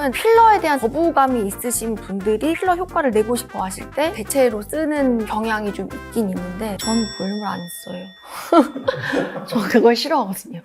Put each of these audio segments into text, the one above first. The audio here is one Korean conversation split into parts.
주베룩은 필러에 대한 거부감이 있으신 분들이 필러 효과를 내고 싶어 하실 때 대체로 쓰는 경향이 좀 있긴 있는데 저는 볼륨을 안 써요. 저 그걸 싫어하거든요.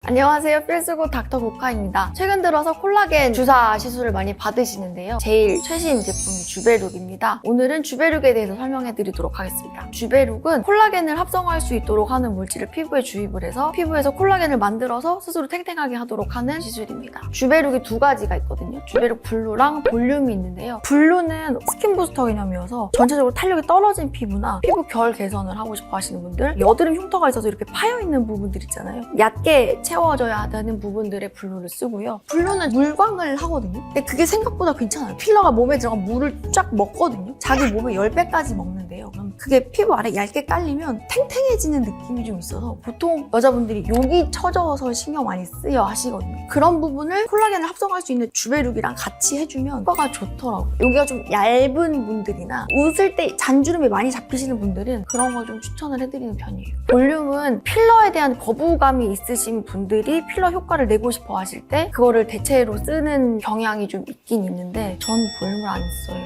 안녕하세요. 필수구 닥터 고카입니다. 최근 들어서 콜라겐 주사 시술을 많이 받으시는데요. 제일 최신 제품이 주베룩입니다. 오늘은 주베룩에 대해서 설명해 드리도록 하겠습니다. 주베룩은 콜라겐을 합성할 수 있도록 하는 물질을 피부에 주입을 해서 피부에서 콜라겐을 만들어서 스스로 탱탱하게 하도록 하는 시술입니다. 주베룩이 두 가지가 있거든요. 주베룩 블루랑 볼륨이 있는데요. 블루는 스킨 부스터 개념이어서 전체적으로 탄력이 떨어진 피부나 피부 결 개선을 하고 싶어 하시는 분들, 여드름 흉터가 있어서 이렇게 파여있는 부분들 있잖아요. 얕게 채워져야 하는 부분들의 블루를 쓰고요. 블루는 물광을 하거든요. 근데 그게 생각보다 괜찮아요. 필러가 몸에 들어가면 물을 쫙 먹거든요. 자기 몸의 10배까지 먹는데요. 그럼 그게 피부 아래 얇게 깔리면 탱탱해지는 느낌이 좀 있어서 보통 여자분들이 여기 처져서 신경 많이 쓰여 하시거든요. 그런 부분을 콜라겐을 합성할 수 있는 주베룩이랑 같이 해주면 효과가 좋더라고요. 여기가 좀 얇은 분들이나 웃을 때 잔주름이 많이 잡히시는 분들은 그런 거 좀 추천을 해드리는 편이에요. 볼륨은 필러에 대한 거부감이 있으신 분들이 필러 효과를 내고 싶어 하실 때 그거를 대체로 쓰는 경향이 좀 있긴 있는데 저는 볼륨을 안 써요.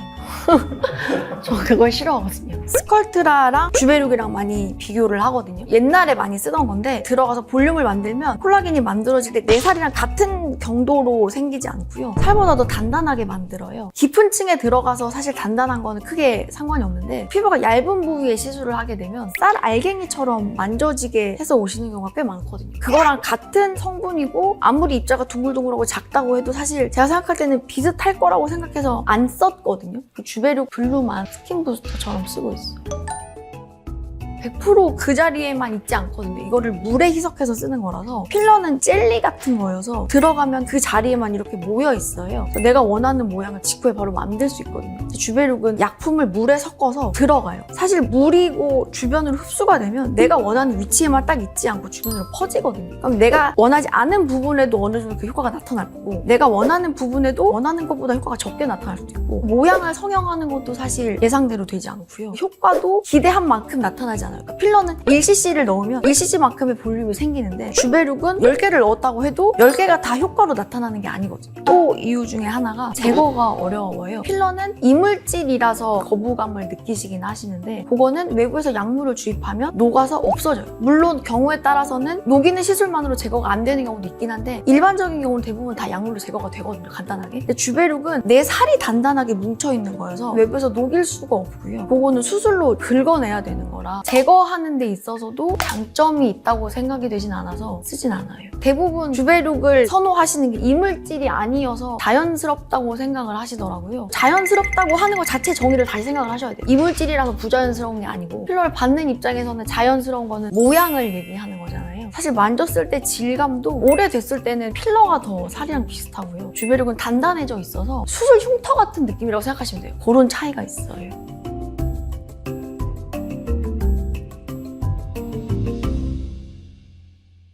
저 그걸 싫어하거든요. 스컬트라랑 주베룩이랑 많이 비교를 하거든요. 옛날에 많이 쓰던 건데 들어가서 볼륨을 만들면 콜라겐이 만들어질 때 내 살이랑 같은 경도로 생기지 않고요. 살보다 더 단단하게 만들어요. 깊은 층에 들어가서 사실 단단한 거는 크게 상관이 없는데 피부가 얇은 부위에 시술을 하게 되면 쌀 알갱이처럼 만져지게 해서 오시는 경우가 꽤 많거든요. 그거랑 같은 성분이고 아무리 입자가 둥글둥글하고 작다고 해도 사실 제가 생각할 때는 비슷할 거라고 생각해서 안 썼거든요. 주베룩 블루만 스킨 부스터처럼 쓰고 있어요. 100% 그 자리에만 있지 않거든요. 이거를 물에 희석해서 쓰는 거라서 필러는 젤리 같은 거여서 들어가면 그 자리에만 이렇게 모여 있어요. 내가 원하는 모양을 직후에 바로 만들 수 있거든요. 주베룩은 약품을 물에 섞어서 들어가요. 사실 물이고 주변으로 흡수가 되면 내가 원하는 위치에만 딱 있지 않고 주변으로 퍼지거든요. 그럼 내가 원하지 않은 부분에도 어느 정도 그 효과가 나타날 거고 내가 원하는 부분에도 원하는 것보다 효과가 적게 나타날 수도 있고 모양을 성형하는 것도 사실 예상대로 되지 않고요. 효과도 기대한 만큼 나타나지 않아요. 그러니까 필러는 1cc를 넣으면 1cc만큼의 볼륨이 생기는데 주베룩은 10개를 넣었다고 해도 10개가 다 효과로 나타나는 게 아니거든요. 또 이유 중에 하나가 제거가 어려워요. 필러는 이물질이라서 거부감을 느끼시긴 하시는데 그거는 외부에서 약물을 주입하면 녹아서 없어져요. 물론 경우에 따라서는 녹이는 시술만으로 제거가 안 되는 경우도 있긴 한데 일반적인 경우는 대부분 다 약물로 제거가 되거든요. 간단하게. 근데 주베룩은 내 살이 단단하게 뭉쳐있는 거여서 외부에서 녹일 수가 없고요. 그거는 수술로 긁어내야 되는 거라 제거하는 데 있어서도 장점이 있다고 생각이 되진 않아서 쓰진 않아요. 대부분 주베룩을 선호하시는 게 이물질이 아니어서 자연스럽다고 생각을 하시더라고요. 자연스럽다고 하는 것 자체 정의를 다시 생각을 하셔야 돼요. 이물질이라서 부자연스러운 게 아니고 필러를 받는 입장에서는 자연스러운 거는 모양을 얘기하는 거잖아요. 사실 만졌을 때 질감도 오래됐을 때는 필러가 더 살이랑 비슷하고요. 주베룩은 단단해져 있어서 수술 흉터 같은 느낌이라고 생각하시면 돼요. 그런 차이가 있어요.